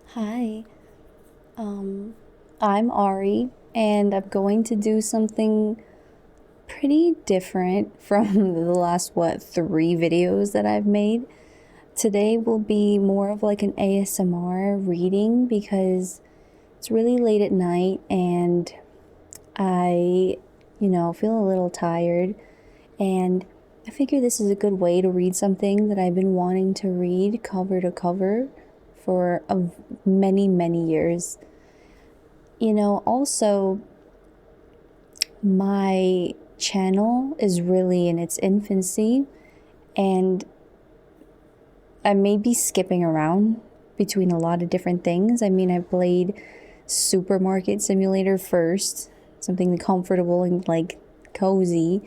Hi, um, I'm Ari, and I'm going to do something pretty different from the last, three videos that I've made. Today will be more of like an ASMR reading because it's really late at night and I, feel a little tired. And I figure this is a good way to read something that I've been wanting to read cover to cover for many, many years. Also, my channel is really in its infancy, and I may be skipping around between a lot of different things. I mean, I played Supermarket Simulator first, something comfortable and like cozy.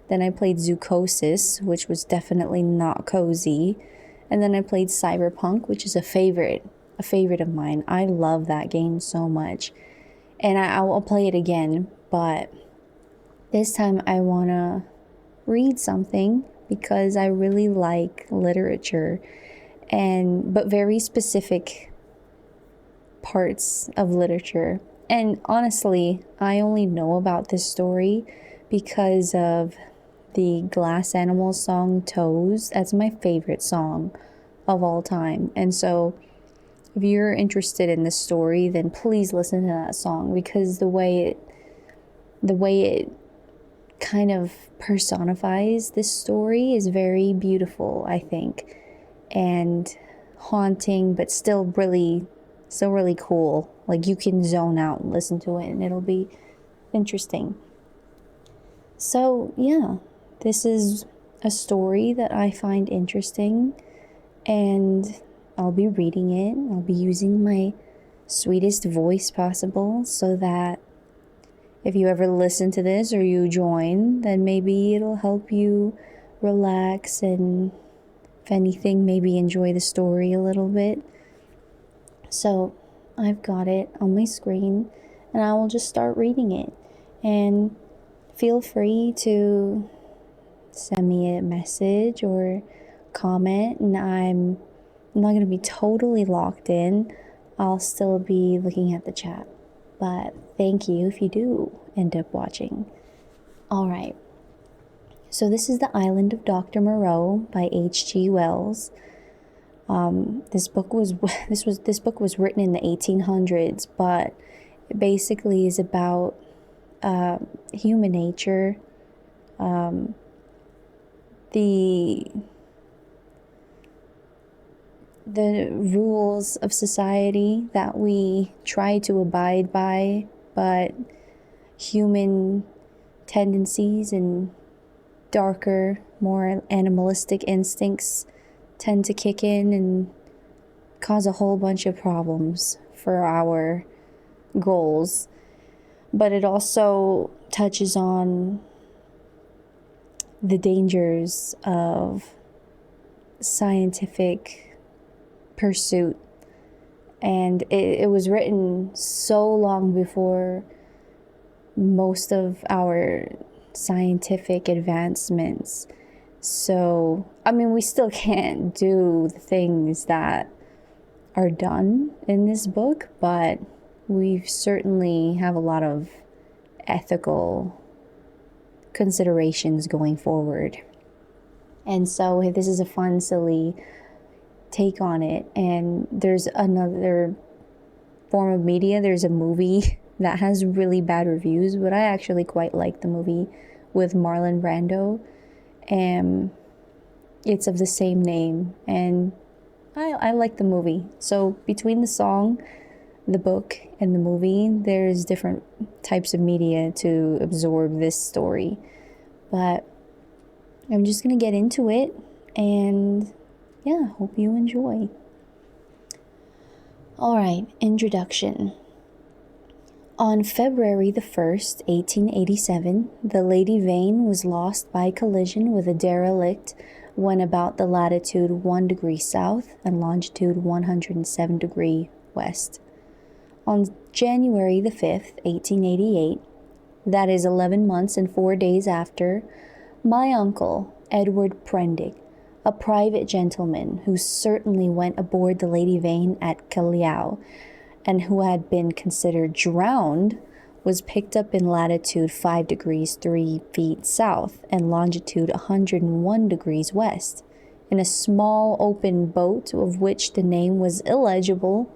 Then I played Zoocosis, which was definitely not cozy. And then I played Cyberpunk, which is a favorite of mine. I love that game so much. And I'll play it again, but this time I want to read something because I really like literature but very specific parts of literature. And honestly, I only know about this story because of the Glass Animals song Toes. That's my favorite song of all time. And so if you're interested in this story, then please listen to that song because the way it kind of personifies this story is very beautiful, I think, and haunting, but still really cool. Like you can zone out and listen to it, and it'll be interesting. So, yeah, this is a story that I find interesting, and I'll be reading it. I'll be using my sweetest voice possible so that if you ever listen to this or you join, then maybe it'll help you relax and, if anything, maybe enjoy the story a little bit. So I've got it on my screen and I will just start reading it. And feel free to send me a message or comment, and I'm not going to be totally locked in. I'll still be looking at the chat. But thank you if you do end up watching. All right. So this is The Island of Dr. Moreau by H.G. Wells. This book was written in the 1800s, but it basically is about human nature, the the rules of society that we try to abide by, but human tendencies and darker, more animalistic instincts tend to kick in and cause a whole bunch of problems for our goals. But it also touches on the dangers of scientific pursuit. And it was written so long before most of our scientific advancements. So, I mean, we still can't do the things that are done in this book, but we certainly have a lot of ethical considerations going forward. And so this is a fun, silly take on it. And there's another form of media. There's a movie that has really bad reviews, but I actually quite like the movie with Marlon Brando. And it's of the same name, and I like the movie. So between the song, the book, and the movie, there's different types of media to absorb this story. But I'm just gonna get into it, and yeah, hope you enjoy. All right, introduction. On February the 1st, 1887, the Lady Vane was lost by collision with a derelict when about the latitude 1 degree south and longitude 107 degree west. On January the 5th, 1888, that is 11 months and 4 days after, my uncle, Edward Prendick, a private gentleman who certainly went aboard the Lady Vane at Callao and who had been considered drowned, was picked up in latitude 5 degrees 3 feet south and longitude 101 degrees west, in a small open boat of which the name was illegible,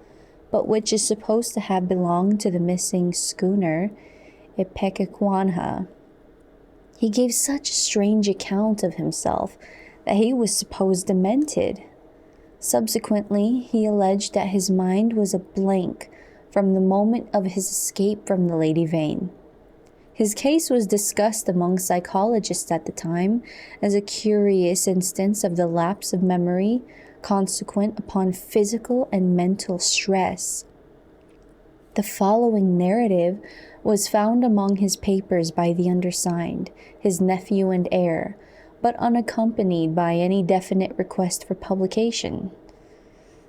but which is supposed to have belonged to the missing schooner Ipecacuanha. He gave such a strange account of himself that he was supposed demented. Subsequently, he alleged that his mind was a blank from the moment of his escape from the Lady Vane. His case was discussed among psychologists at the time as a curious instance of the lapse of memory consequent upon physical and mental stress. The following narrative was found among his papers by the undersigned, his nephew and heir, but unaccompanied by any definite request for publication.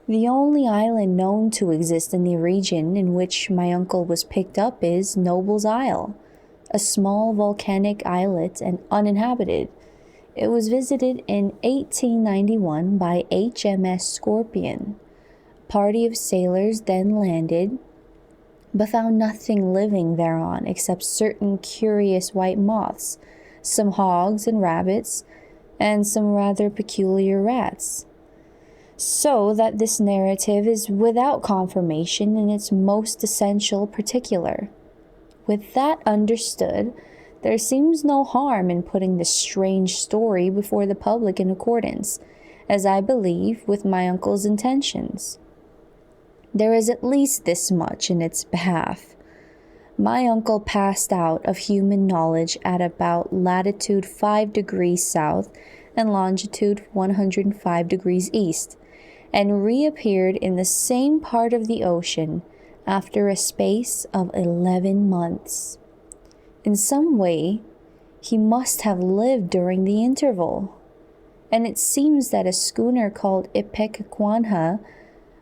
The only island known to exist in the region in which my uncle was picked up is Noble's Isle, a small volcanic islet and uninhabited. It was visited in 1891 by HMS Scorpion. A party of sailors then landed, but found nothing living thereon except certain curious white moths, some hogs and rabbits, and some rather peculiar rats. So that this narrative is without confirmation in its most essential particular. With that understood, there seems no harm in putting this strange story before the public in accordance, as I believe, with my uncle's intentions. There is at least this much in its behalf. My uncle passed out of human knowledge at about latitude 5 degrees south and longitude 105 degrees east, and reappeared in the same part of the ocean after a space of 11 months. In some way, he must have lived during the interval, and it seems that a schooner called Ipecacuanha,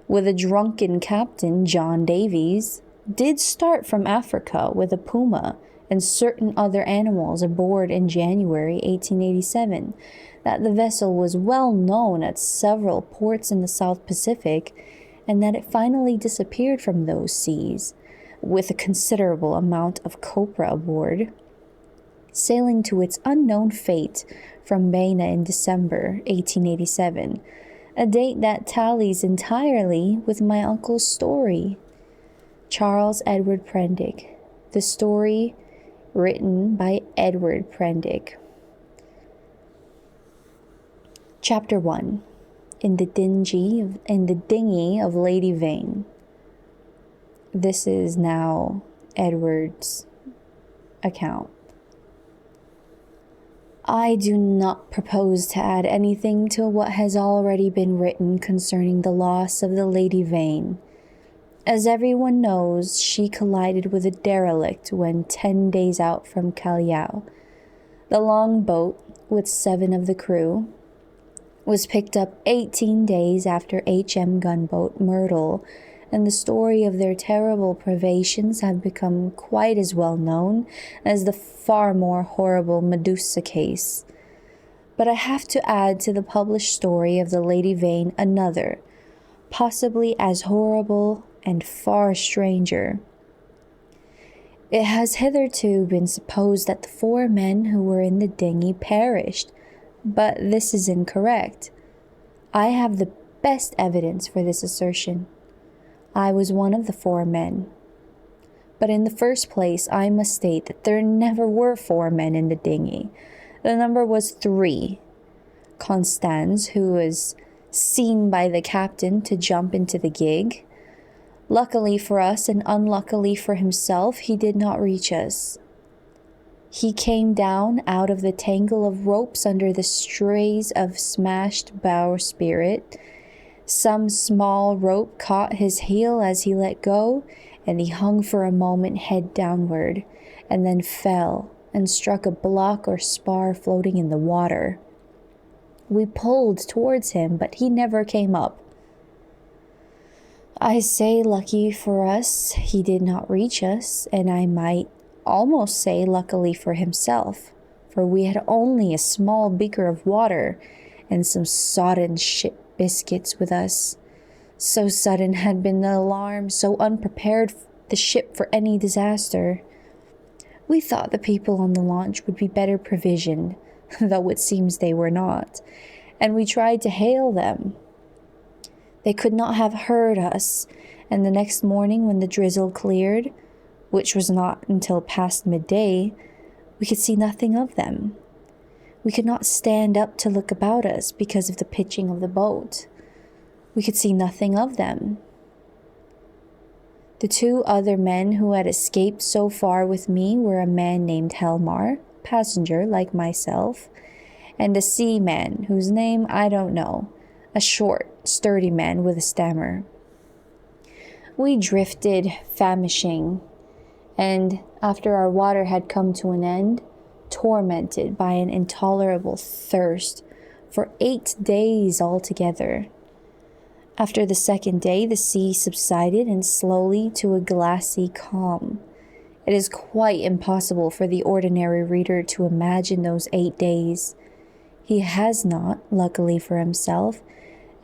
with a drunken captain, John Davies, did start from Africa with a puma and certain other animals aboard in January 1887, that the vessel was well known at several ports in the South Pacific, and that it finally disappeared from those seas, with a considerable amount of copra aboard, sailing to its unknown fate from Baina in December 1887, a date that tallies entirely with my uncle's story. Charles Edward Prendick. The story written by Edward Prendick. Chapter 1. In the dinghy of Lady Vane. This is now Edward's account. I do not propose to add anything to what has already been written concerning the loss of the Lady Vane. As everyone knows, she collided with a derelict when 10 days out from Callao. The longboat, with 7 of the crew, was picked up 18 days after HM gunboat Moreau, and the story of their terrible privations have become quite as well known as the far more horrible Medusa case. But I have to add to the published story of the Lady Vane another, possibly as horrible and far stranger. It has hitherto been supposed that the 4 men who were in the dinghy perished, but this is incorrect. I have the best evidence for this assertion. I was one of the 4 men. But in the first place, I must state that there never were 4 men in the dinghy. The number was 3. Constance, who was seen by the captain to jump into the gig. Luckily for us and unluckily for himself, he did not reach us. He came down out of the tangle of ropes under the strays of smashed bowsprit. Some small rope caught his heel as he let go, and he hung for a moment head downward, and then fell and struck a block or spar floating in the water. We pulled towards him, but he never came up. I say lucky for us he did not reach us, and I might almost say luckily for himself, for we had only a small beaker of water, and some sodden ship biscuits with us. So sudden had been the alarm, so unprepared the ship for any disaster. We thought the people on the launch would be better provisioned, though it seems they were not, and we tried to hail them. They could not have heard us, and the next morning when the drizzle cleared, which was not until past midday, we could see nothing of them. We could not stand up to look about us because of the pitching of the boat. We could see nothing of them. The two other men who had escaped so far with me were a man named Helmar, passenger like myself, and a seaman whose name I don't know, a short, sturdy man with a stammer. We drifted, famishing, and after our water had come to an end, tormented by an intolerable thirst for 8 days altogether. After the second day, the sea subsided and slowly to a glassy calm. It is quite impossible for the ordinary reader to imagine those 8 days. He has not, luckily for himself,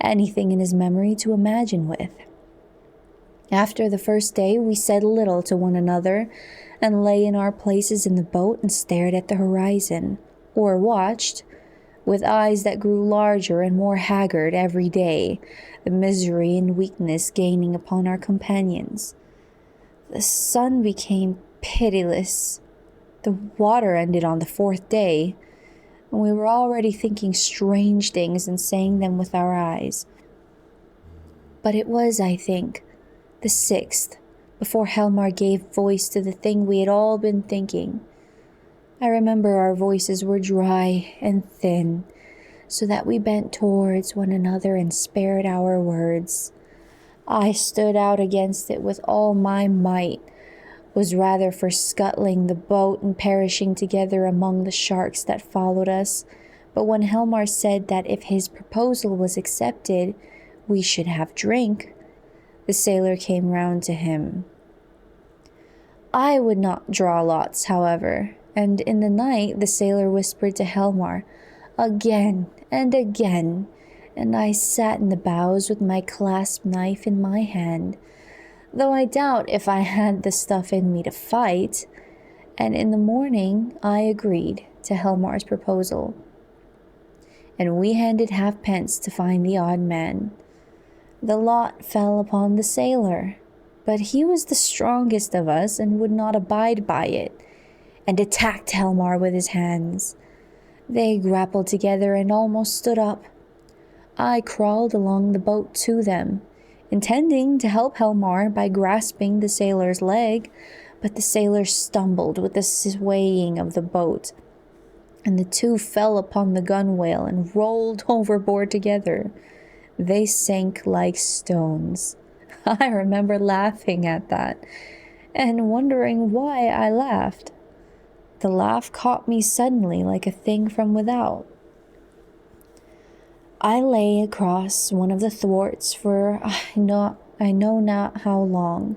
anything in his memory to imagine with. After the first day, we said little to one another and lay in our places in the boat and stared at the horizon, or watched, with eyes that grew larger and more haggard every day, the misery and weakness gaining upon our companions. The sun became pitiless. The water ended on the 4th day, and we were already thinking strange things and saying them with our eyes. But it was, I think, the 6th, before Helmar gave voice to the thing we had all been thinking. I remember our voices were dry and thin, so that we bent towards one another and spared our words. I stood out against it with all my might, was rather for scuttling the boat and perishing together among the sharks that followed us, but when Helmar said that if his proposal was accepted, we should have drink, the sailor came round to him. I would not draw lots, however, and in the night the sailor whispered to Helmar, again and again, and I sat in the bows with my clasp knife in my hand, though I doubt if I had the stuff in me to fight, and in the morning I agreed to Helmar's proposal, and we handed halfpence to find the odd man. The lot fell upon the sailor, but he was the strongest of us and would not abide by it, and attacked Helmar with his hands. They grappled together and almost stood up. I crawled along the boat to them, intending to help Helmar by grasping the sailor's leg, but the sailor stumbled with the swaying of the boat, and the two fell upon the gunwale and rolled overboard together. They sank like stones. I remember laughing at that, and wondering why I laughed. The laugh caught me suddenly like a thing from without. I lay across one of the thwarts for I know not how long,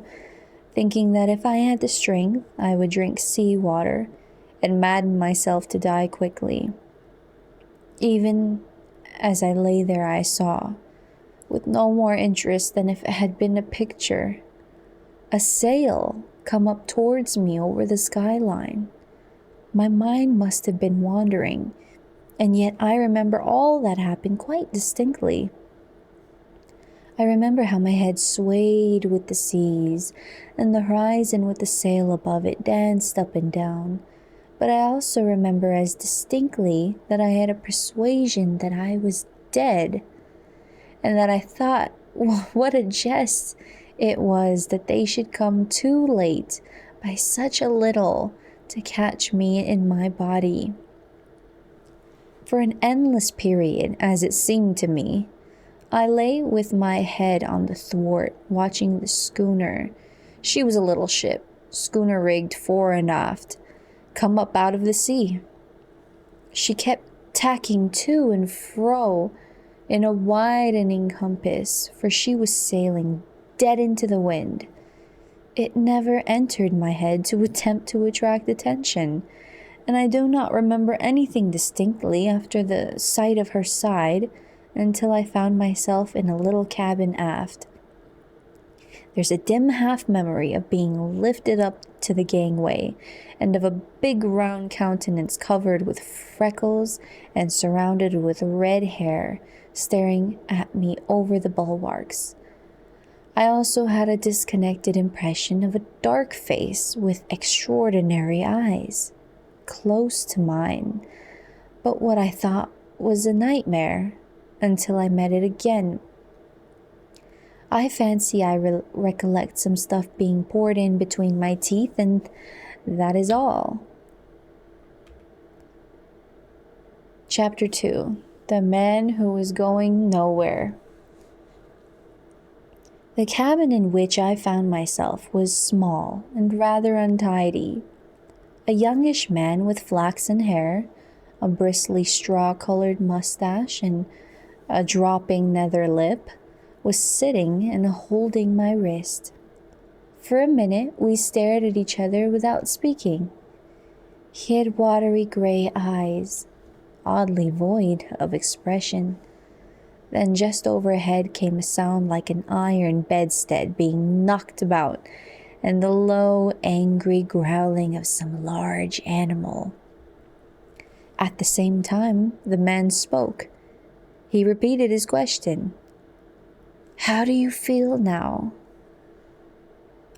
thinking that if I had the strength, I would drink sea water and madden myself to die quickly. Even as I lay there, I saw, with no more interest than if it had been a picture, a sail come up towards me over the skyline. My mind must have been wandering, and yet I remember all that happened quite distinctly. I remember how my head swayed with the seas, and the horizon with the sail above it danced up and down. But I also remember as distinctly that I had a persuasion that I was dead, and that I thought, what a jest it was that they should come too late by such a little to catch me in my body. For an endless period, as it seemed to me, I lay with my head on the thwart, watching the schooner. She was a little ship, schooner rigged fore and aft, come up out of the sea. She kept tacking to and fro in a widening compass, for she was sailing dead into the wind. It never entered my head to attempt to attract attention, and I do not remember anything distinctly after the sight of her side until I found myself in a little cabin aft. There's a dim half memory of being lifted up to the gangway and of a big round countenance covered with freckles and surrounded with red hair staring at me over the bulwarks. I also had a disconnected impression of a dark face with extraordinary eyes, close to mine, but what I thought was a nightmare until I met it again. I fancy I recollect some stuff being poured in between my teeth, and that is all. Chapter 2. The Man Who Was Going Nowhere. The cabin in which I found myself was small and rather untidy. A youngish man with flaxen hair, a bristly straw-colored mustache, and a dropping nether lip was sitting and holding my wrist. For a minute we stared at each other without speaking. He had watery gray eyes, oddly void of expression. Then just overhead came a sound like an iron bedstead being knocked about, and the low, angry growling of some large animal. At the same time, the man spoke. He repeated his question. "How do you feel now?"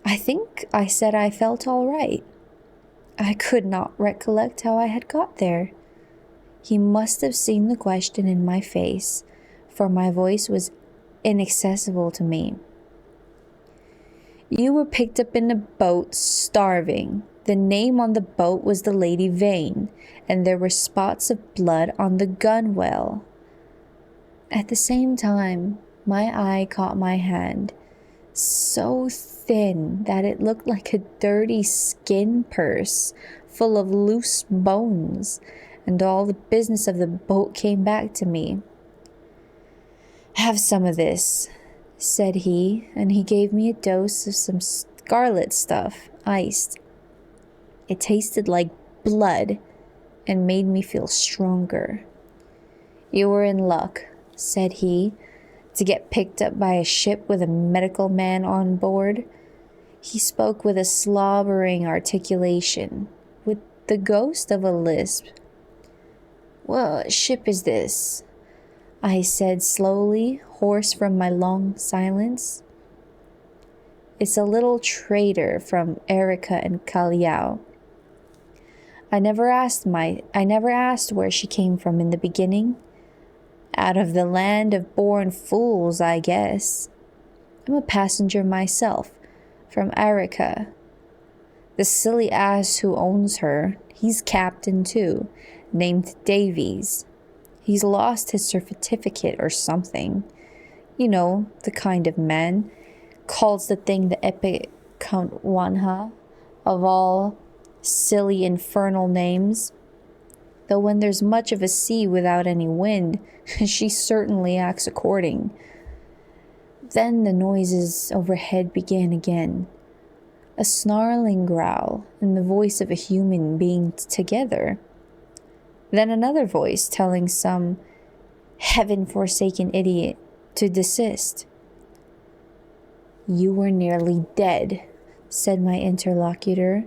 I think I said I felt all right. I could not recollect how I had got there. He must have seen the question in my face, for my voice was inaccessible to me. "You were picked up in a boat, starving. The name on the boat was the Lady Vane, and there were spots of blood on the gunwale." At the same time, my eye caught my hand, so thin that it looked like a dirty skin purse full of loose bones, and all the business of the boat came back to me. "Have some of this," said he, and he gave me a dose of some scarlet stuff, iced. It tasted like blood and made me feel stronger. "You were in luck," said he, "to get picked up by a ship with a medical man on board." He spoke with a slobbering articulation, with the ghost of a lisp. "What ship is this?" I said slowly, hoarse from my long silence. "It's a little trader from Arica and Callao. I never asked where she came from in the beginning. Out of the land of born fools, I guess. I'm a passenger myself, from Arica. The silly ass who owns her, he's captain too, named Davies. He's lost his certificate or something. You know, the kind of man. Calls the thing the epic Count Wanha, of all silly infernal names. Though when there's much of a sea without any wind, she certainly acts according." Then the noises overhead began again. A snarling growl and the voice of a human being together. Then another voice telling some heaven-forsaken idiot to desist. "You were nearly dead," said my interlocutor.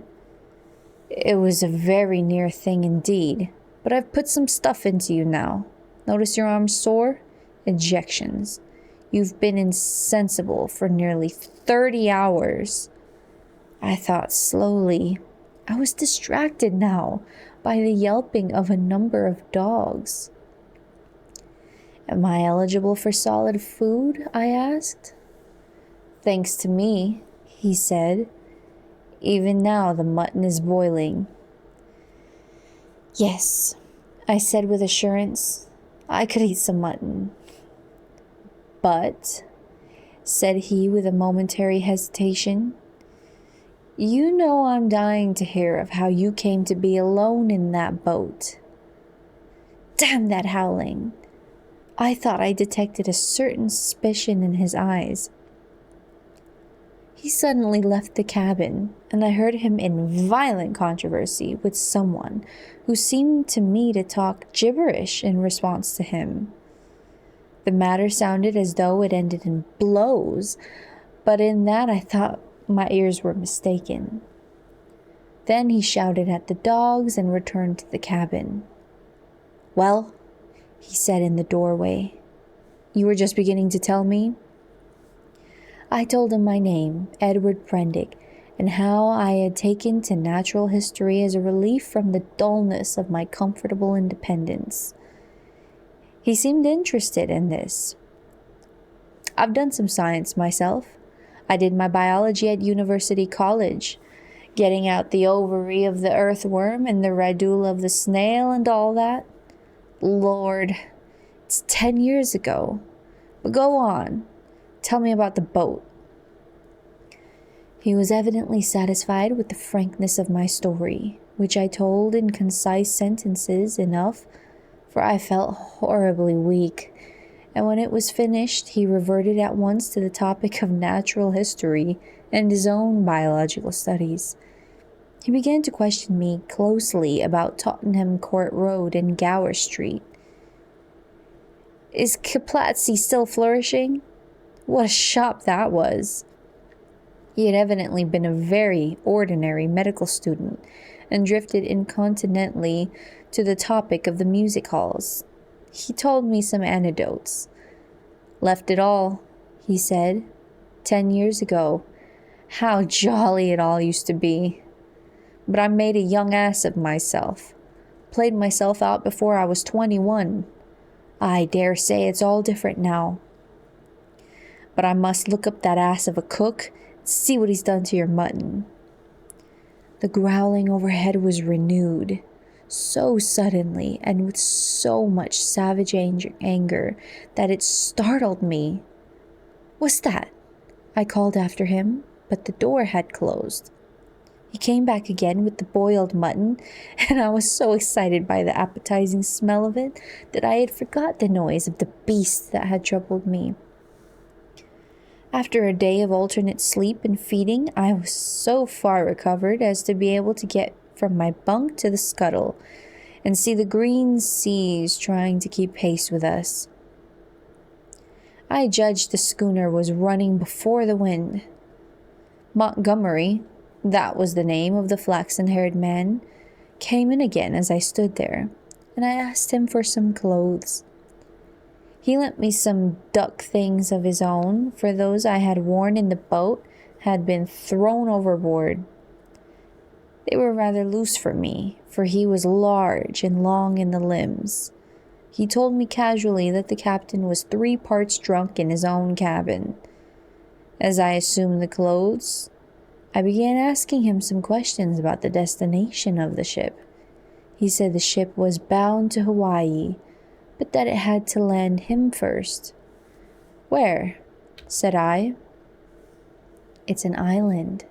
"It was a very near thing indeed, but I've put some stuff into you now. Notice your arm's sore? Ejections. You've been insensible for nearly 30 hours. I thought slowly. I was distracted now by the yelping of a number of dogs. "Am I eligible for solid food?" I asked. "Thanks to me," he said. "Even now the mutton is boiling." "Yes," I said with assurance. "I could eat some mutton." "But," said he with a momentary hesitation, "you know I'm dying to hear of how you came to be alone in that boat." Damn that howling! I thought I detected a certain suspicion in his eyes. He suddenly left the cabin, and I heard him in violent controversy with someone who seemed to me to talk gibberish in response to him. The matter sounded as though it ended in blows, but in that I thought my ears were mistaken. Then he shouted at the dogs and returned to the cabin. "Well," he said in the doorway, "you were just beginning to tell me?" I told him my name, Edward Prendick, and how I had taken to natural history as a relief from the dullness of my comfortable independence. He seemed interested in this. "I've done some science myself. I did my biology at University College, getting out the ovary of the earthworm and the radula of the snail and all that. Lord, it's 10 years ago. But go on. Tell me about the boat." He was evidently satisfied with the frankness of my story, which I told in concise sentences enough, for I felt horribly weak, and when it was finished, he reverted at once to the topic of natural history and his own biological studies. He began to question me closely about Tottenham Court Road and Gower Street. "Is Kaplatsy still flourishing? What a shop that was." He had evidently been a very ordinary medical student and drifted incontinently to the topic of the music halls. He told me some anecdotes. "Left it all," he said, 10 years ago. How jolly it all used to be. But I made a young ass of myself. Played myself out before I was 21. I dare say it's all different now. But I must look up that ass of a cook and see what he's done to your mutton." The growling overhead was renewed, so suddenly and with so much savage anger that it startled me. "What's that?" I called after him, but the door had closed. He came back again with the boiled mutton, and I was so excited by the appetizing smell of it that I had forgot the noise of the beast that had troubled me. After a day of alternate sleep and feeding, I was so far recovered as to be able to get from my bunk to the scuttle and see the green seas trying to keep pace with us. I judged the schooner was running before the wind. Montgomery, that was the name of the flaxen-haired man, came in again as I stood there, and I asked him for some clothes. He lent me some duck things of his own, for those I had worn in the boat had been thrown overboard. They were rather loose for me, for he was large and long in the limbs. He told me casually that the captain was 3 parts drunk in his own cabin. As I assumed the clothes, I began asking him some questions about the destination of the ship. He said the ship was bound to Hawaii, but that it had to land him first. "Where?" said I. "It's an island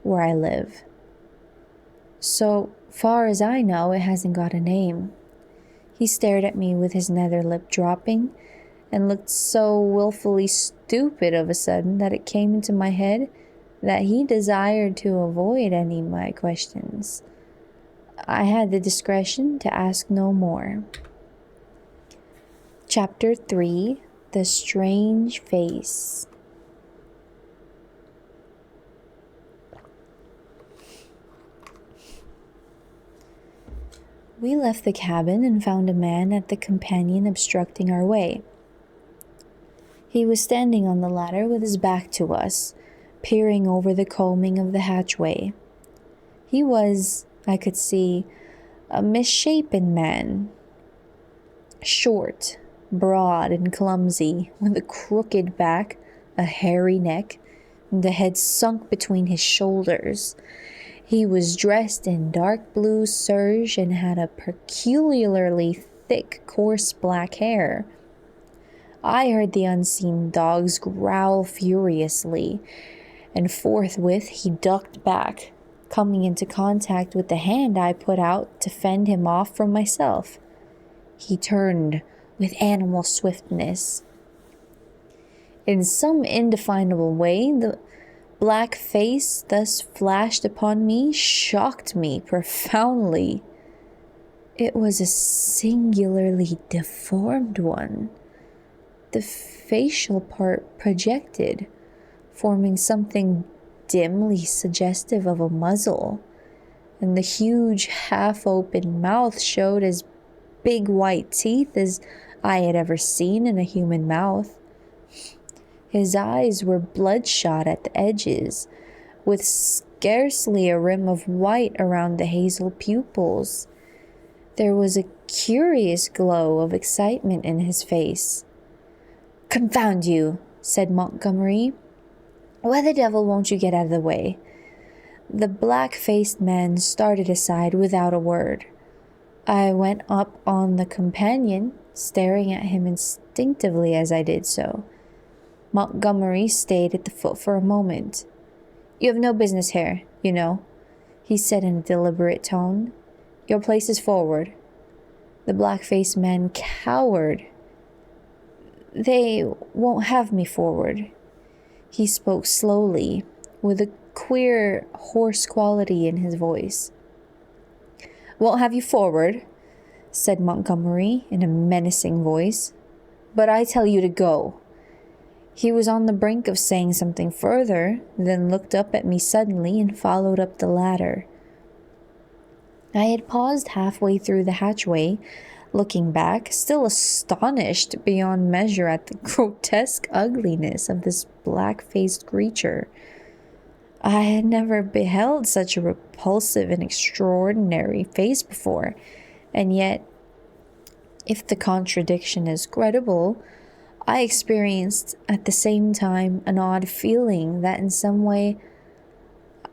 where I live. So far as I know, it hasn't got a name." He stared at me with his nether lip dropping, and looked so willfully stupid of a sudden that it came into my head that he desired to avoid any of my questions. I had the discretion to ask no more. Chapter 3: The Strange Face. We left the cabin and found a man at the companion obstructing our way. He was standing on the ladder with his back to us, peering over the combing of the hatchway. He was, I could see, a misshapen man, short, broad, and clumsy, with a crooked back, a hairy neck, and a head sunk between his shoulders. He was dressed in dark blue serge and had a peculiarly thick, coarse black hair. I heard the unseen dogs growl furiously, and forthwith he ducked back, coming into contact with the hand I put out to fend him off from myself. He turned with animal swiftness. In some indefinable way, the black face thus flashed upon me shocked me profoundly. It was a singularly deformed one. The facial part projected, forming something dimly suggestive of a muzzle, and the huge half-open mouth showed as big white teeth as I had ever seen in a human mouth. His eyes were bloodshot at the edges, with scarcely a rim of white around the hazel pupils. There was a curious glow of excitement in his face. "Confound you," said Montgomery. "Why the devil won't you get out of the way?" The black-faced man started aside without a word. I went up on the companion, staring at him instinctively as I did so. Montgomery stayed at the foot for a moment. "You have no business here, you know," he said in a deliberate tone. "Your place is forward." The black-faced man cowered. "They won't have me forward." He spoke slowly, with a queer, hoarse quality in his voice. "Won't have you forward," said Montgomery in a menacing voice. "But I tell you to go." He was on the brink of saying something further, then looked up at me suddenly and followed up the ladder. I had paused halfway through the hatchway, looking back, still astonished beyond measure at the grotesque ugliness of this black-faced creature. I had never beheld such a repulsive and extraordinary face before, and yet, if the contradiction is credible, I experienced at the same time an odd feeling that in some way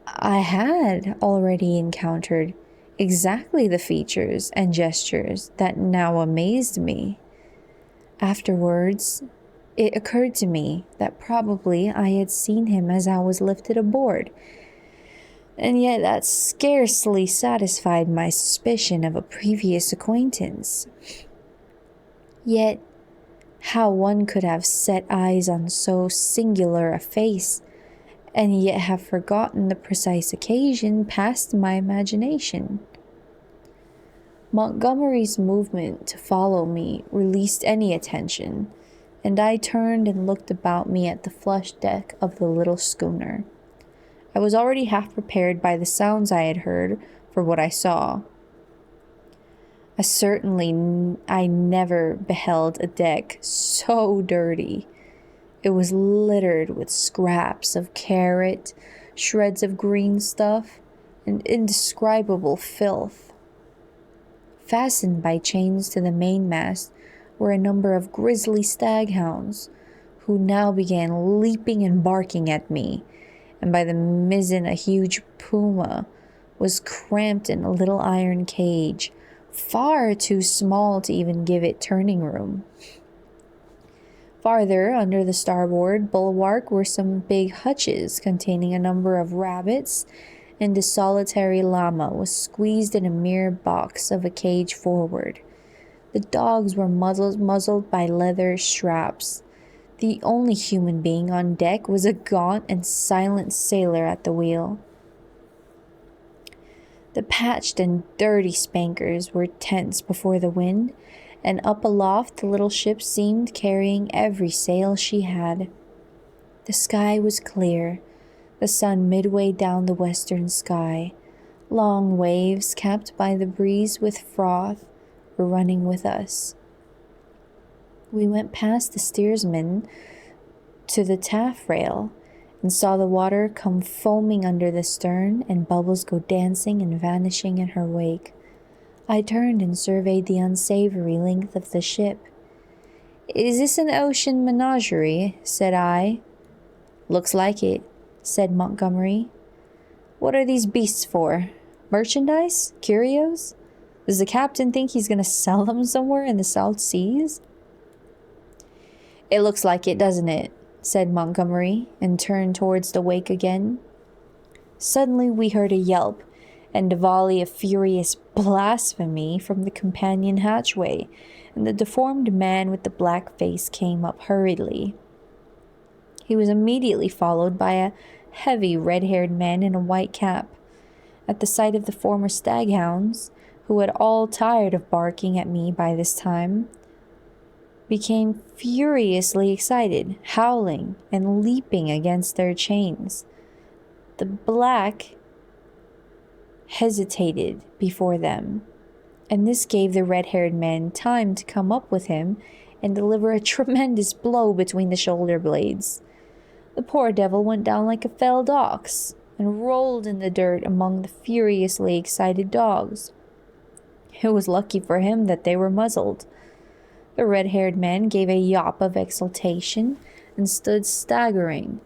I had already encountered exactly the features and gestures that now amazed me. Afterwards, it occurred to me that probably I had seen him as I was lifted aboard, and yet that scarcely satisfied my suspicion of a previous acquaintance. Yet, how one could have set eyes on so singular a face, and yet have forgotten the precise occasion, passed my imagination. Montgomery's movement to follow me released any attention, and I turned and looked about me at the flush deck of the little schooner. I was already half prepared by the sounds I had heard for what I saw. I never beheld a deck so dirty. It was littered with scraps of carrot, shreds of green stuff, and indescribable filth. Fastened by chains to the mainmast were a number of grisly staghounds, who now began leaping and barking at me, and by the mizzen a huge puma was cramped in a little iron cage, far too small to even give it turning room. Farther, under the starboard bulwark, were some big hutches containing a number of rabbits, and a solitary llama was squeezed in a mere box of a cage forward. The dogs were muzzled by leather straps. The only human being on deck was a gaunt and silent sailor at the wheel. The patched and dirty spankers were tense before the wind, and up aloft the little ship seemed carrying every sail she had. The sky was clear, the sun midway down the western sky. Long waves, capped by the breeze with froth, were running with us. We went past the steersman to the taffrail, and saw the water come foaming under the stern, and bubbles go dancing and vanishing in her wake. I turned and surveyed the unsavory length of the ship. "Is this an ocean menagerie?" said I. "Looks like it," said Montgomery. "What are these beasts for? Merchandise? Curios? Does the captain think he's going to sell them somewhere in the South Seas?" "It looks like it, doesn't it?" said Montgomery, and turned towards the wake again. Suddenly we heard a yelp, and a volley of furious blasphemy from the companion hatchway, and the deformed man with the black face came up hurriedly. He was immediately followed by a heavy red-haired men in a white cap. At the sight of the former staghounds, who had all tired of barking at me by this time, became furiously excited, howling and leaping against their chains. The black hesitated before them, and this gave the red-haired men time to come up with him and deliver a tremendous blow between the shoulder blades. The poor devil went down like a felled ox and rolled in the dirt among the furiously excited dogs. It was lucky for him that they were muzzled. The red-haired men gave a yawp of exultation and stood staggering,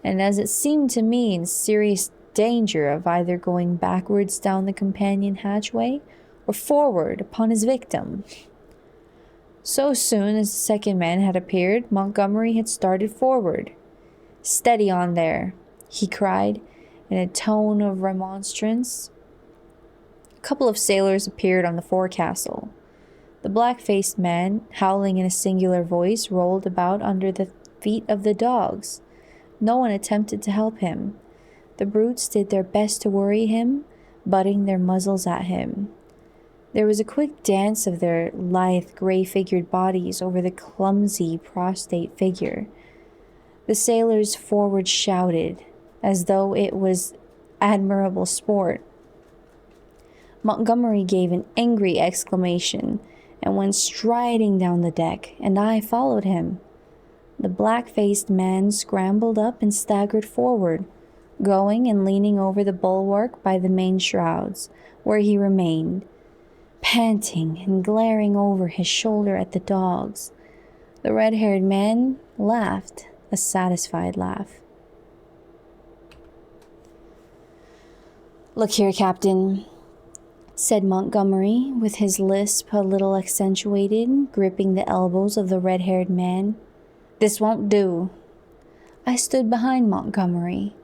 and as it seemed to me in serious danger of either going backwards down the companion hatchway or forward upon his victim. So soon as the second man had appeared, Montgomery had started forward. "Steady on there," he cried in a tone of remonstrance. A couple of sailors appeared on the forecastle. The black-faced man, howling in a singular voice, rolled about under the feet of the dogs. No one attempted to help him. The brutes did their best to worry him, butting their muzzles at him. There was a quick dance of their lithe, gray-figured bodies over the clumsy, prostrate figure. The sailors forward shouted, as though it was admirable sport. Montgomery gave an angry exclamation and went striding down the deck, and I followed him. The black-faced man scrambled up and staggered forward, going and leaning over the bulwark by the main shrouds, where he remained, panting and glaring over his shoulder at the dogs. The red-haired man laughed a satisfied laugh. "Look here, Captain," said Montgomery, with his lisp a little accentuated, gripping the elbows of the red-haired man. "This won't do." I stood behind Montgomery.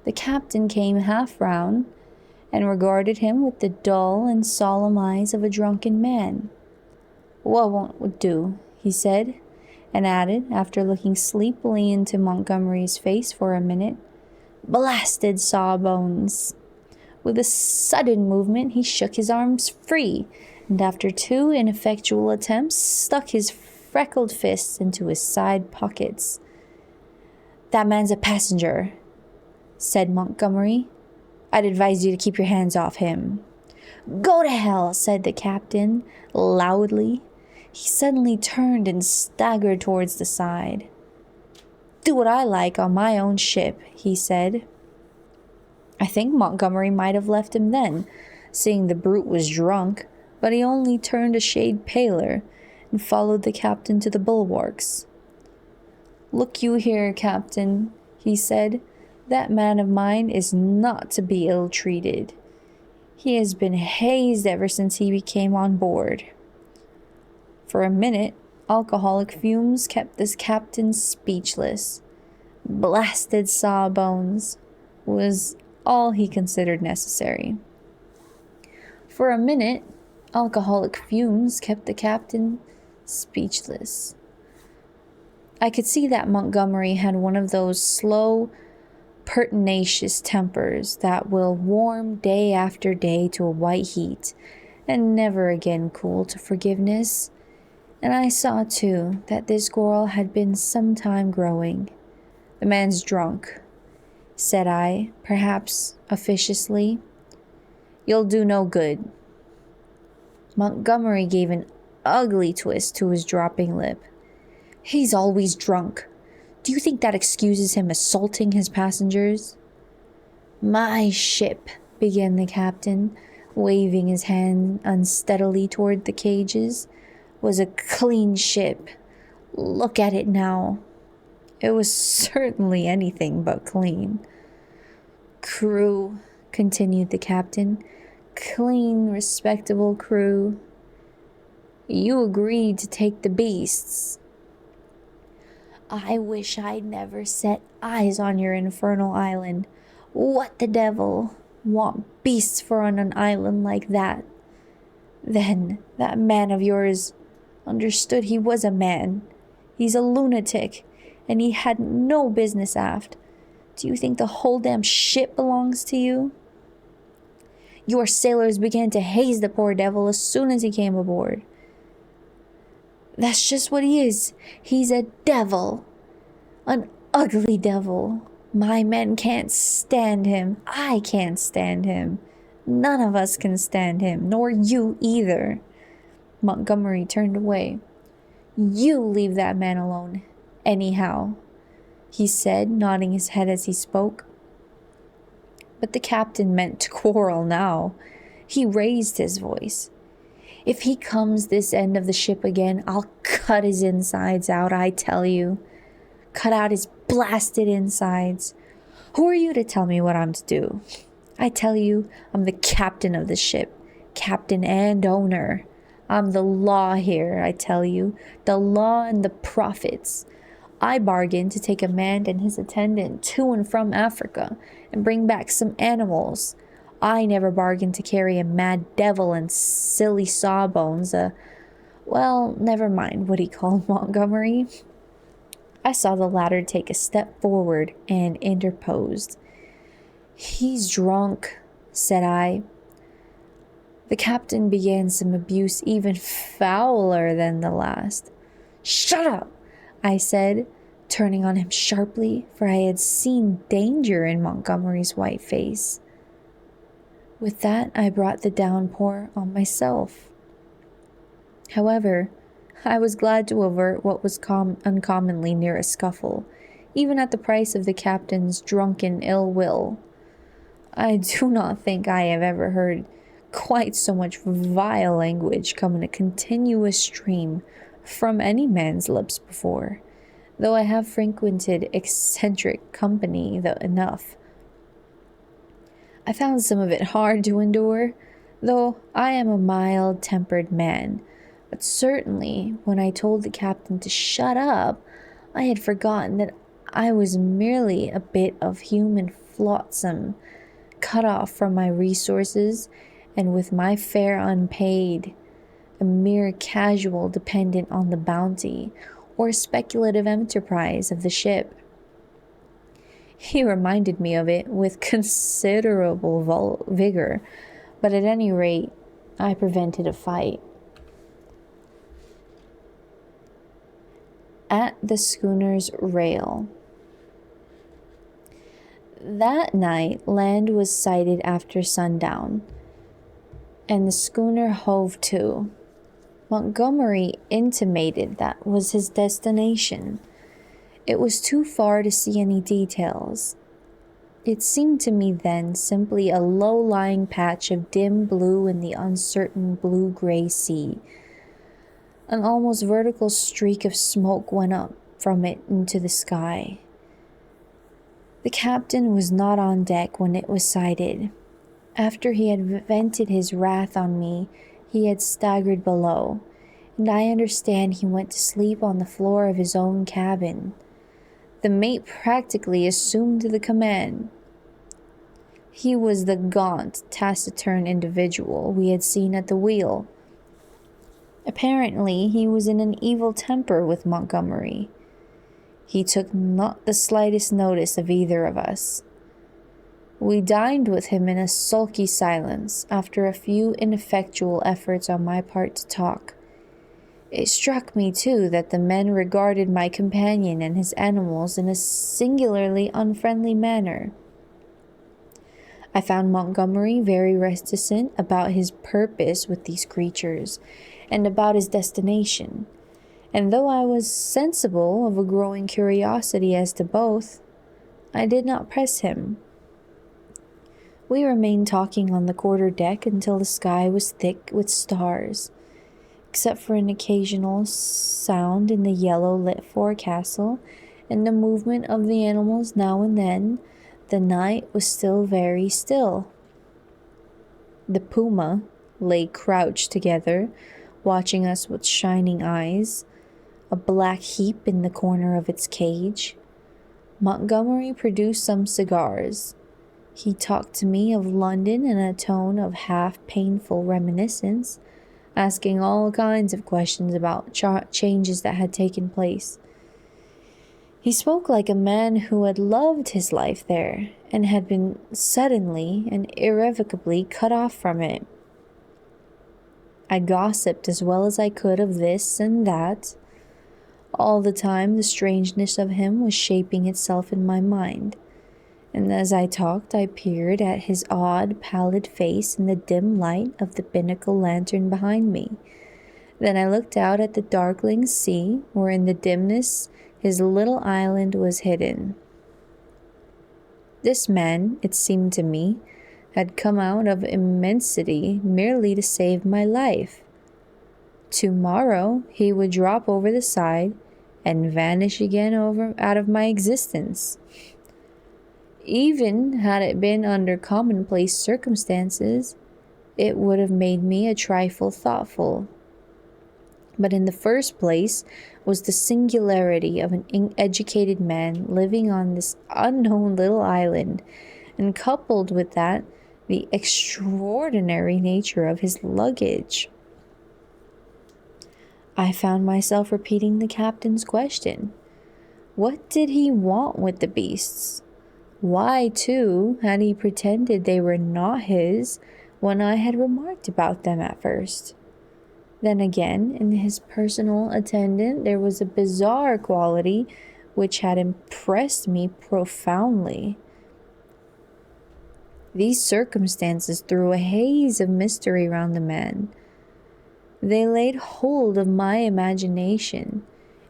The captain came half round and regarded him with the dull and solemn eyes of a drunken man. "What won't do?" he said, and added, after looking sleepily into Montgomery's face for a minute, "Blasted sawbones." With a sudden movement, he shook his arms free, and after 2 ineffectual attempts, stuck his freckled fists into his side pockets. "That man's a passenger," said Montgomery. "I'd advise you to keep your hands off him." "Go to hell," said the captain, loudly. He suddenly turned and staggered towards the side. "Do what I like on my own ship," he said. I think Montgomery might have left him then, seeing the brute was drunk, but he only turned a shade paler and followed the captain to the bulwarks. "Look you here, Captain," he said. "That man of mine is not to be ill-treated. He has been hazed ever since he came on board." For a minute, alcoholic fumes kept this captain speechless. "Blasted sawbones" was all he considered necessary. For a minute, alcoholic fumes kept the captain speechless. I could see that Montgomery had one of those slow, pertinacious tempers that will warm day after day to a white heat and never again cool to forgiveness. And I saw, too, that this girl had been some time growing. "The man's drunk," said I, perhaps officiously. "You'll do no good." Montgomery gave an ugly twist to his dropping lip. "He's always drunk. Do you think that excuses him assaulting his passengers?" "My ship," began the captain, waving his hand unsteadily toward the cages, "was a clean ship. Look at it now." It was certainly anything but clean. "Crew," continued the captain. "Clean, respectable crew. You agreed to take the beasts." "I wish I'd never set eyes on your infernal island. What the devil? Want beasts for on an island like that? Then that man of yours understood he was a man. He's a lunatic, and he had no business aft. Do you think the whole damn ship belongs to you? Your sailors began to haze the poor devil as soon as he came aboard. That's just what he is. He's a devil. An ugly devil. My men can't stand him. I can't stand him. None of us can stand him, nor you either. Montgomery turned away. You leave that man alone, anyhow, he said, nodding his head as he spoke. But the captain meant to quarrel now. He raised his voice. If he comes this end of the ship again, I'll cut his insides out, I tell you. Cut out his blasted insides. Who are you to tell me what I'm to do? I tell you, I'm the captain of the ship, captain and owner. I'm the law here, I tell you, the law and the prophets. I bargained to take a man and his attendant to and from Africa and bring back some animals. I never bargained to carry a mad devil and silly sawbones, well, never mind what he called Montgomery. I saw the latter take a step forward and interposed. He's drunk, said I. The captain began some abuse even fouler than the last. Shut up, I said, turning on him sharply, for I had seen danger in Montgomery's white face. With that, I brought the downpour on myself. However, I was glad to avert what was uncommonly near a scuffle, even at the price of the captain's drunken ill will. I do not think I have ever heard quite so much vile language come in a continuous stream from any man's lips before, though I have frequented eccentric company enough. I found some of it hard to endure, though I am a mild-tempered man, but certainly when I told the captain to shut up, I had forgotten that I was merely a bit of human flotsam, cut off from my resources and with my fare unpaid, a mere casual dependent on the bounty or speculative enterprise of the ship. He reminded me of it with considerable vigor, but at any rate, I prevented a fight. At the schooner's rail. That night, land was sighted after sundown, and the schooner hove to. Montgomery intimated that was his destination. It was too far to see any details. It seemed to me then simply a low-lying patch of dim blue in the uncertain blue-gray sea. An almost vertical streak of smoke went up from it into the sky. The captain was not on deck when it was sighted. After he had vented his wrath on me, he had staggered below, and I understand he went to sleep on the floor of his own cabin. The mate practically assumed the command. He was the gaunt, taciturn individual we had seen at the wheel. Apparently, he was in an evil temper with Montgomery. He took not the slightest notice of either of us. We dined with him in a sulky silence, after a few ineffectual efforts on my part to talk. It struck me, too, that the men regarded my companion and his animals in a singularly unfriendly manner. I found Montgomery very reticent about his purpose with these creatures, and about his destination, and though I was sensible of a growing curiosity as to both, I did not press him. We remained talking on the quarter-deck until the sky was thick with stars. Except for an occasional sound in the yellow-lit forecastle and the movement of the animals now and then, the night was still very still. The puma lay crouched together, watching us with shining eyes, a black heap in the corner of its cage. Montgomery produced some cigars. He talked to me of London in a tone of half-painful reminiscence, asking all kinds of questions about changes that had taken place. He spoke like a man who had loved his life there and had been suddenly and irrevocably cut off from it. I gossiped as well as I could of this and that. All the time, the strangeness of him was shaping itself in my mind, and as I talked, I peered at his odd, pallid face in the dim light of the binnacle lantern behind me. Then I looked out at the darkling sea, where in the dimness his little island was hidden. This man, it seemed to me, had come out of immensity merely to save my life. Tomorrow he would drop over the side and vanish again out of my existence. Even had it been under commonplace circumstances, it would have made me a trifle thoughtful. But in the first place was the singularity of an educated man living on this unknown little island, and coupled with that, the extraordinary nature of his luggage. I found myself repeating the captain's question. What did he want with the beasts? Why, too, had he pretended they were not his when I had remarked about them at first? Then again, in his personal attendant, there was a bizarre quality which had impressed me profoundly. These circumstances threw a haze of mystery round the man. They laid hold of my imagination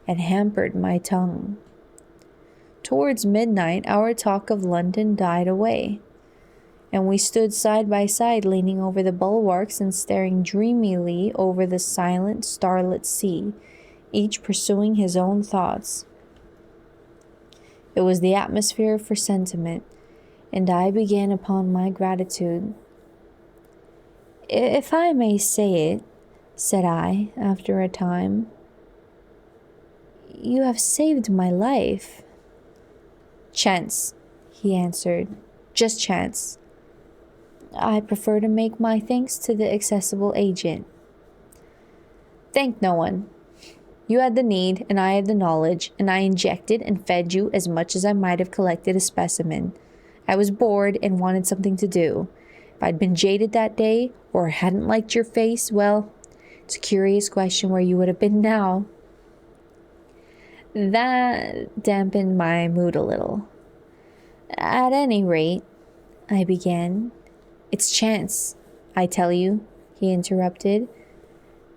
and hampered my tongue. Towards midnight, our talk of London died away, and we stood side by side, leaning over the bulwarks and staring dreamily over the silent, starlit sea, each pursuing his own thoughts. It was the atmosphere for sentiment, and I began upon my gratitude. "If I may say it," said I, after a time, "you have saved my life." "Chance," he answered. "Just chance. I prefer to make my thanks to the accessible agent." "Thank no one. You had the need, and I had the knowledge, and I injected and fed you as much as I might have collected a specimen. I was bored and wanted something to do. If I'd been jaded that day, or hadn't liked your face, well, it's a curious question where you would have been now." That dampened my mood a little. "At any rate," I began. "It's chance, I tell you," he interrupted,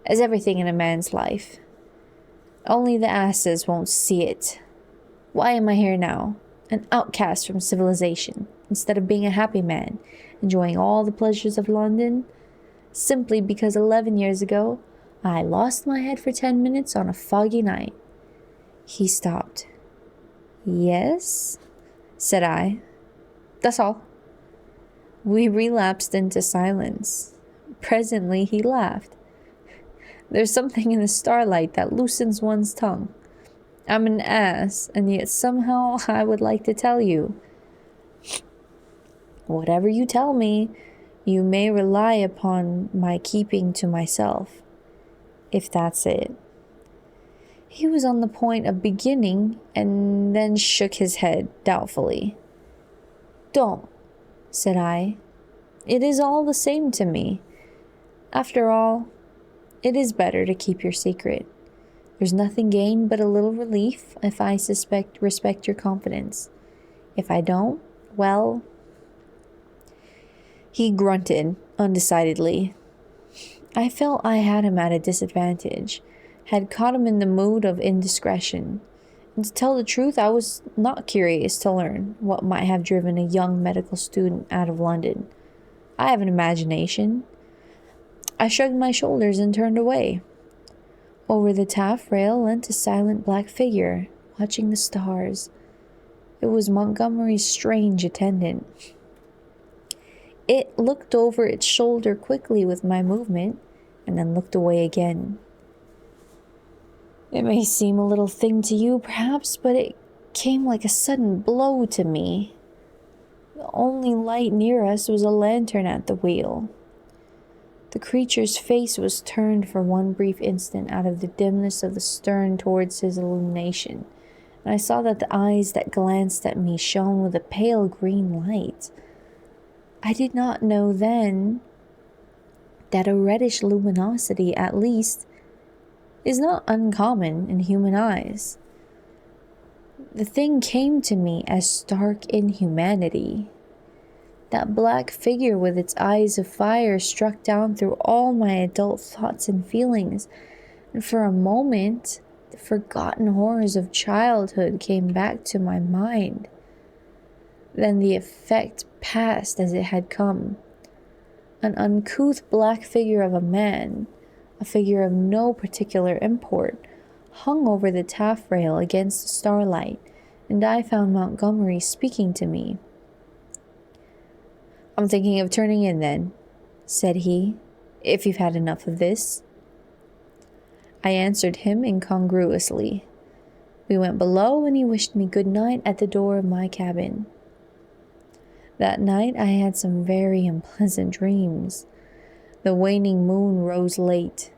"as everything in a man's life. Only the asses won't see it. Why am I here now, an outcast from civilization, instead of being a happy man, enjoying all the pleasures of London? Simply because 11 years ago, I lost my head for 10 minutes on a foggy night." He stopped. "Yes?" said I. "That's all." We relapsed into silence. Presently he laughed. "There's something in the starlight that loosens one's tongue. I'm an ass, and yet somehow I would like to tell you." "Whatever you tell me, you may rely upon my keeping to myself, if that's it." He was on the point of beginning, and then shook his head doubtfully. "Don't," said I. "It is all the same to me. After all, it is better to keep your secret. There's nothing gained but a little relief if I respect your confidence. If I don't, well..." He grunted undecidedly. I felt I had him at a disadvantage, had caught him in the mood of indiscretion. And to tell the truth, I was not curious to learn what might have driven a young medical student out of London. I have an imagination. I shrugged my shoulders and turned away. Over the taffrail leant a silent black figure, watching the stars. It was Montgomery's strange attendant. It looked over its shoulder quickly with my movement, and then looked away again. It may seem a little thing to you, perhaps, but it came like a sudden blow to me. The only light near us was a lantern at the wheel. The creature's face was turned for one brief instant out of the dimness of the stern towards his illumination, and I saw that the eyes that glanced at me shone with a pale green light. I did not know then that a reddish luminosity, at least, is not uncommon in human eyes. The thing came to me as stark inhumanity. That black figure with its eyes of fire struck down through all my adult thoughts and feelings, and for a moment, the forgotten horrors of childhood came back to my mind. Then the effect passed as it had come. An uncouth black figure of a man, a figure of no particular import, hung over the taffrail against the starlight, and I found Montgomery speaking to me. "I'm thinking of turning in then," said he, "if you've had enough of this." I answered him incongruously. We went below, and he wished me good night at the door of my cabin. That night I had some very unpleasant dreams. The waning moon rose late.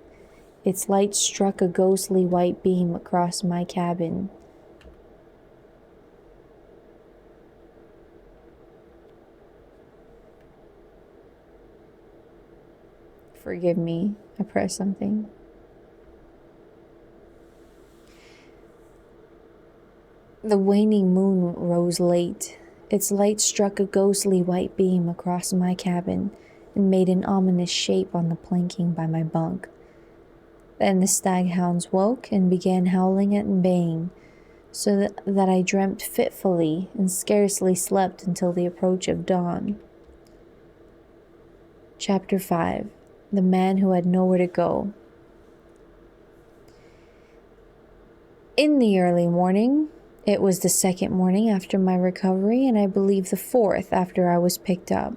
Its light struck a ghostly white beam across my cabin. Forgive me, I pressed something. The waning moon rose late. Its light struck a ghostly white beam across my cabin and made an ominous shape on the planking by my bunk. Then the staghounds woke and began howling and baying, so that I dreamt fitfully and scarcely slept until the approach of dawn. Chapter 5. The Man Who Had Nowhere to Go. In the early morning, it was the second morning after my recovery, and I believe the fourth after I was picked up,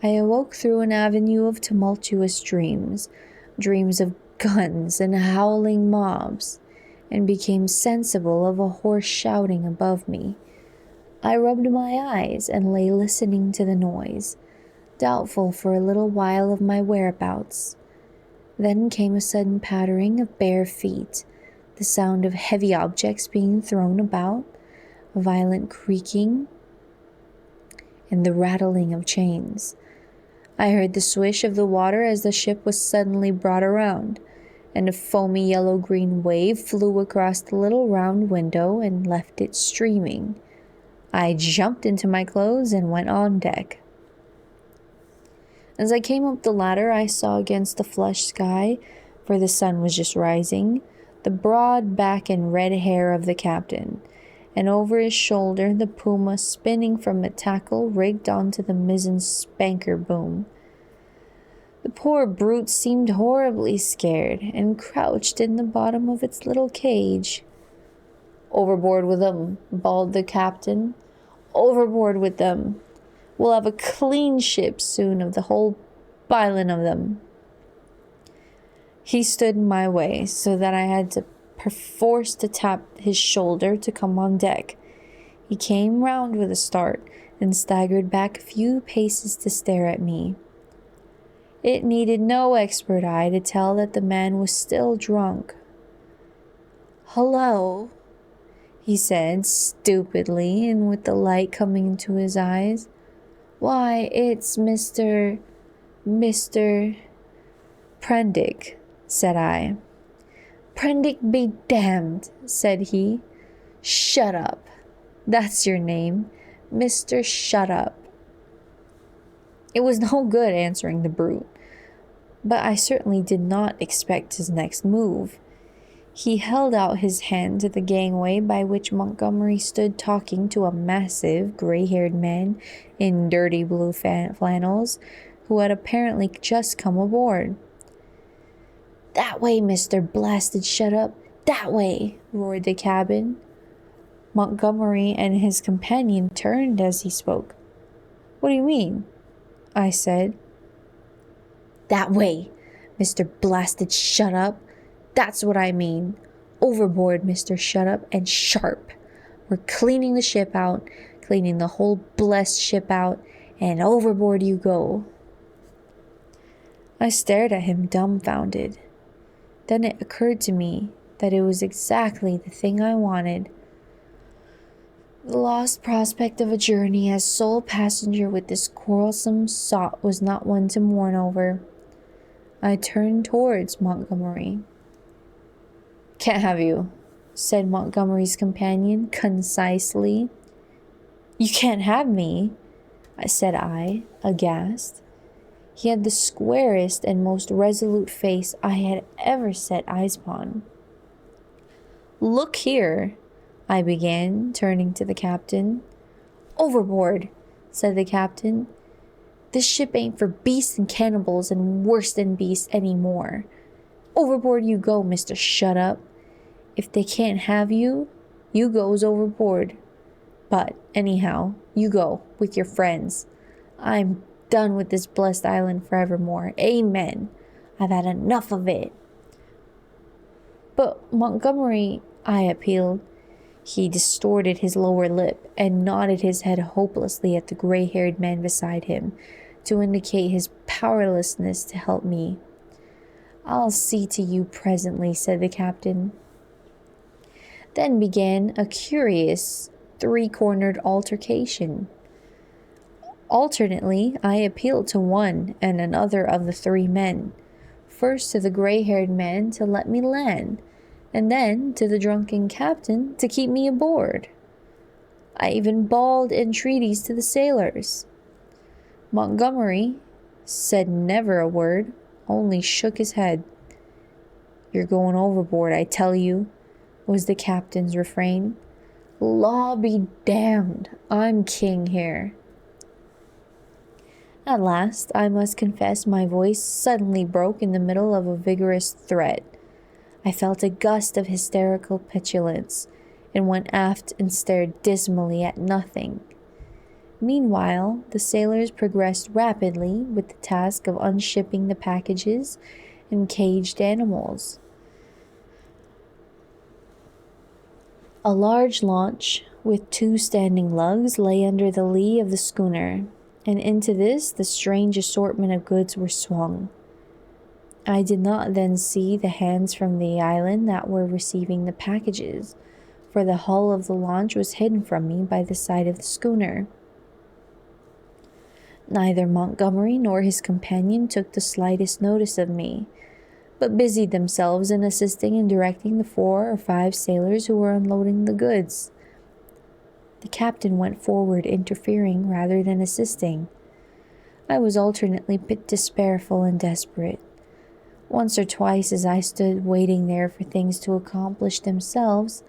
I awoke through an avenue of tumultuous dreams of guns and howling mobs, and became sensible of a hoarse shouting above me. I rubbed my eyes and lay listening to the noise, doubtful for a little while of my whereabouts. Then came a sudden pattering of bare feet, the sound of heavy objects being thrown about, a violent creaking, and the rattling of chains. I heard the swish of the water as the ship was suddenly brought around, and a foamy yellow-green wave flew across the little round window and left it streaming. I jumped into my clothes and went on deck. As I came up the ladder, I saw against the flushed sky, for the sun was just rising, the broad back and red hair of the captain, and over his shoulder the puma spinning from a tackle rigged onto the mizzen spanker boom. The poor brute seemed horribly scared, and crouched in the bottom of its little cage. "Overboard with them," bawled the captain. "Overboard with them. We'll have a clean ship soon of the whole bilin' of them." He stood in my way, so that I had to perforce to tap his shoulder to come on deck. He came round with a start, and staggered back a few paces to stare at me. It needed no expert eye to tell that the man was still drunk. "Hello," he said stupidly, and with the light coming into his eyes. "Why, it's Mr. Prendick," said I. "Prendick be damned," said he. "Shut up. That's your name, Mr. Shut Up." It was no good answering the brute, but I certainly did not expect his next move. He held out his hand to the gangway by which Montgomery stood talking to a massive, gray-haired man in dirty blue flannels who had apparently just come aboard. "That way, Mr. Blasted Shut Up, that way," roared the cabin. Montgomery and his companion turned as he spoke. "What do you mean?" I said. "That way, Mr. Blasted Shut Up. That's what I mean. Overboard, Mr. Shut Up, and sharp. We're cleaning the ship out, cleaning the whole blessed ship out, and overboard you go." I stared at him dumbfounded. Then it occurred to me that it was exactly the thing I wanted. The lost prospect of a journey as sole passenger with this quarrelsome sot was not one to mourn over. I turned towards Montgomery. "Can't have you," said Montgomery's companion concisely. "You can't have me," said I, aghast. He had the squarest and most resolute face I had ever set eyes upon. "Look here," I began, turning to the captain. "Overboard," said the captain. "This ship ain't for beasts and cannibals and worse than beasts any more. Overboard you go, Mr. Shut Up. If they can't have you, you goes overboard. But, anyhow, you go, with your friends. I'm done with this blessed island forevermore. Amen. I've had enough of it." "But, Montgomery," I appealed. He distorted his lower lip and nodded his head hopelessly at the gray-haired man beside him to indicate his powerlessness to help me. "I'll see to you presently," said the captain. Then began a curious three-cornered altercation. Alternately, I appealed to one and another of the three men, first to the gray-haired man to let me land, and then to the drunken captain to keep me aboard. I even bawled entreaties to the sailors. Montgomery said never a word, only shook his head. "You're going overboard, I tell you," was the captain's refrain. "Law be damned, I'm king here." At last, I must confess, my voice suddenly broke in the middle of a vigorous threat. I felt a gust of hysterical petulance, and went aft and stared dismally at nothing. Meanwhile, the sailors progressed rapidly with the task of unshipping the packages and caged animals. A large launch with 2 standing lugs lay under the lee of the schooner, and into this the strange assortment of goods were swung. I did not then see the hands from the island that were receiving the packages, for the hull of the launch was hidden from me by the side of the schooner. Neither Montgomery nor his companion took the slightest notice of me, but busied themselves in assisting and directing the 4 or 5 sailors who were unloading the goods. The captain went forward, interfering rather than assisting. I was alternately despairful and desperate. Once or twice, as I stood waiting there for things to accomplish themselves,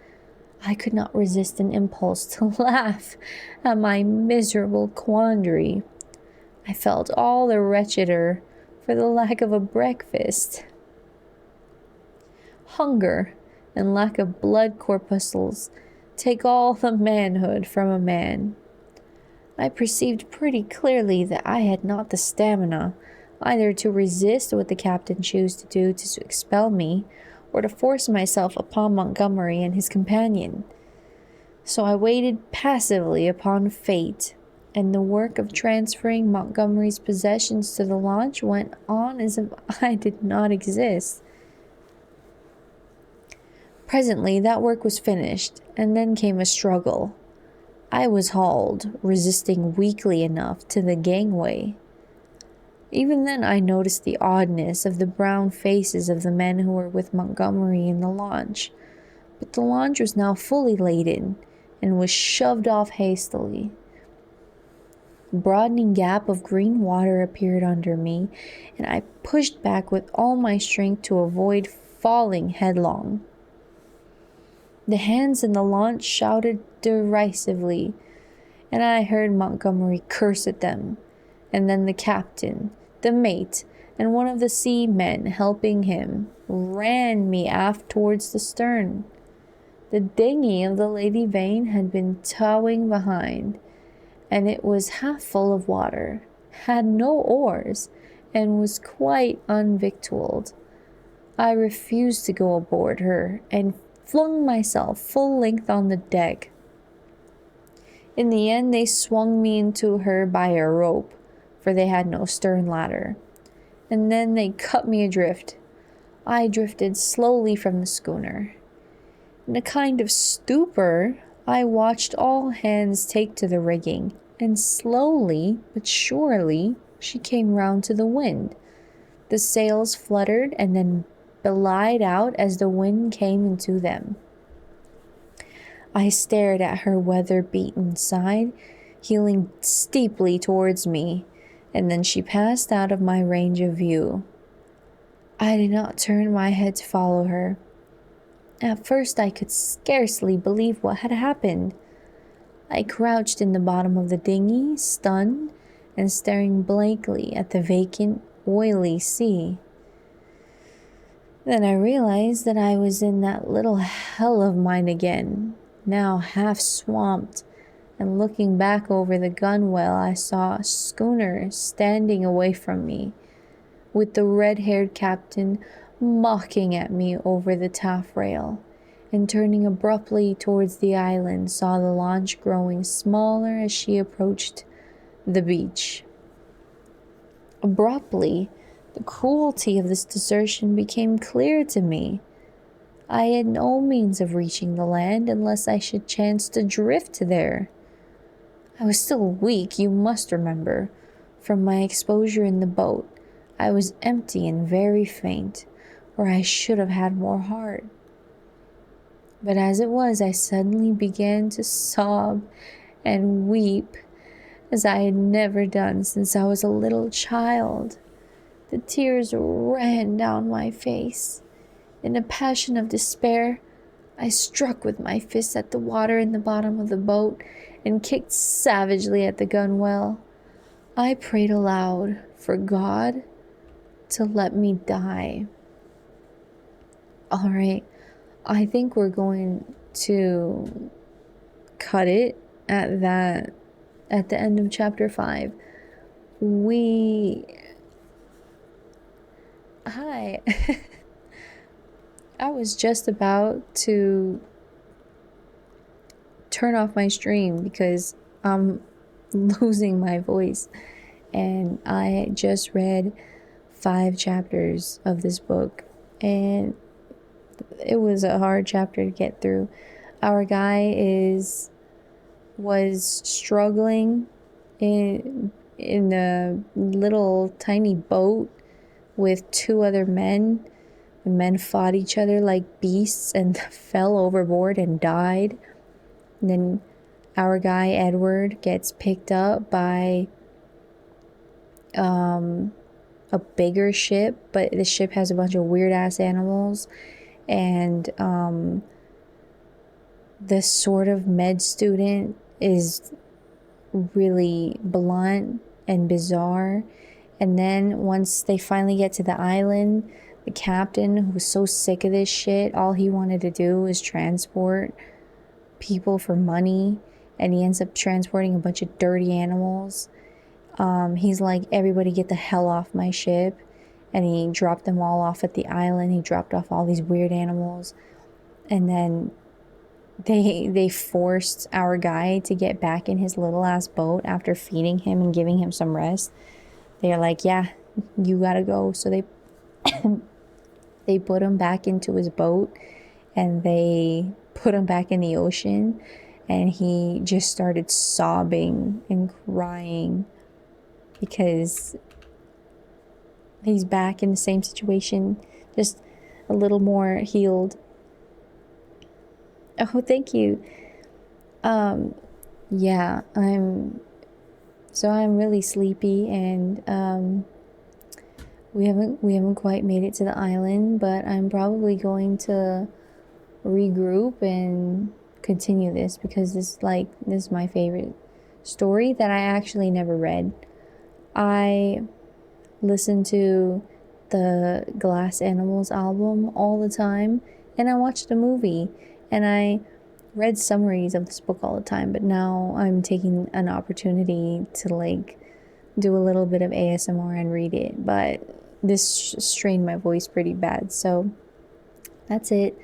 I could not resist an impulse to laugh at my miserable quandary. I felt all the wretcheder for the lack of a breakfast. Hunger and lack of blood corpuscles take all the manhood from a man. I perceived pretty clearly that I had not the stamina either to resist what the captain chose to do to expel me, or to force myself upon Montgomery and his companion. So I waited passively upon fate, and the work of transferring Montgomery's possessions to the launch went on as if I did not exist. Presently that work was finished, and then came a struggle. I was hauled, resisting weakly enough, to the gangway. Even then I noticed the oddness of the brown faces of the men who were with Montgomery in the launch, but the launch was now fully laden, and was shoved off hastily. A broadening gap of green water appeared under me, and I pushed back with all my strength to avoid falling headlong. The hands in the launch shouted derisively, and I heard Montgomery curse at them, and then the captain, the mate, and one of the seamen helping him ran me aft towards the stern. The dinghy of the Lady Vane had been towing behind, and it was half full of water, had no oars, and was quite unvictualled. I refused to go aboard her, and flung myself full length on the deck. In the end they swung me into her by a rope, for they had no stern ladder, and then they cut me adrift. I drifted slowly from the schooner, In a kind of stupor, I watched all hands take to the rigging, and slowly but surely she came round to the wind. The sails fluttered and then belied out as the wind came into them. I stared at her weather-beaten side, heeling steeply towards me, and then she passed out of my range of view. I did not turn my head to follow her. At first I could scarcely believe what had happened. I crouched in the bottom of the dinghy, stunned and staring blankly at the vacant, oily sea. Then I realized that I was in that little hell of mine again, now half swamped, and looking back over the gunwale I saw a schooner standing away from me, with the red-haired captain mocking at me over the taffrail, and turning abruptly towards the island saw the launch growing smaller as she approached the beach. Abruptly, the cruelty of this desertion became clear to me. I had no means of reaching the land unless I should chance to drift there. I was still weak, you must remember, from my exposure in the boat. I was empty and very faint, or I should have had more heart. But as it was, I suddenly began to sob and weep as I had never done since I was a little child. The tears ran down my face. In a passion of despair, I struck with my fists at the water in the bottom of the boat and kicked savagely at the gunwale. I prayed aloud for God to let me die. All right, I think we're going to cut it at that, at the end of chapter 5. Hi. I was just about to turn off my stream because I'm losing my voice, and I just read 5 chapters of this book, and it was a hard chapter to get through. Our guy was struggling in a little tiny boat with 2 other men. The men fought each other like beasts and fell overboard and died. And then our guy Edward gets picked up by a bigger ship, but the ship has a bunch of weird ass animals, and this sort of med student is really blunt and bizarre. And then once they finally get to the island, the captain, who was so sick of this shit, all he wanted to do was transport people for money, and he ends up transporting a bunch of dirty animals. He's like, everybody get the hell off my ship, and he dropped them all off at the island. He dropped off all these weird animals, and then they forced our guy to get back in his little ass boat after feeding him and giving him some rest. They're like, yeah, you gotta go. So they put him back into his boat, and they put him back in the ocean, and he just started sobbing and crying because he's back in the same situation, just a little more healed. Oh, thank you. Yeah, I'm really sleepy, and we haven't quite made it to the island, but I'm probably going to regroup and continue this because this is my favorite story that I actually never read. I listen to the Glass Animals album all the time, and I watched the movie, and I read summaries of this book all the time, but now I'm taking an opportunity to do a little bit of ASMR and read it, but this strained my voice pretty bad, so that's it.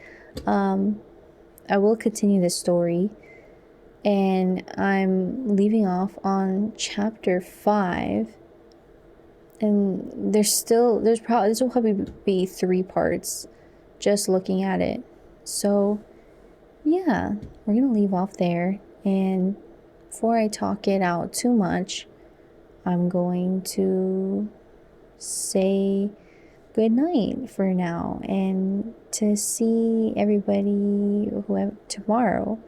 I will continue this story, and I'm leaving off on chapter 5, and this will probably be 3 parts just looking at it. So yeah, we're gonna leave off there. And before I talk it out too much, I'm going to say good night for now and to see everybody whoever tomorrow.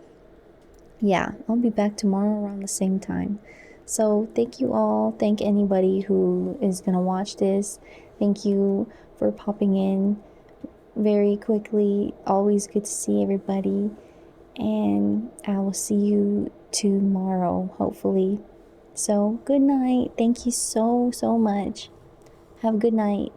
Yeah, I'll be back tomorrow around the same time. So, thank you all. Thank anybody who is going to watch this. Thank you for popping in very quickly. Always good to see everybody. And I will see you tomorrow, hopefully. So, good night. Thank you so, so much. Have a good night.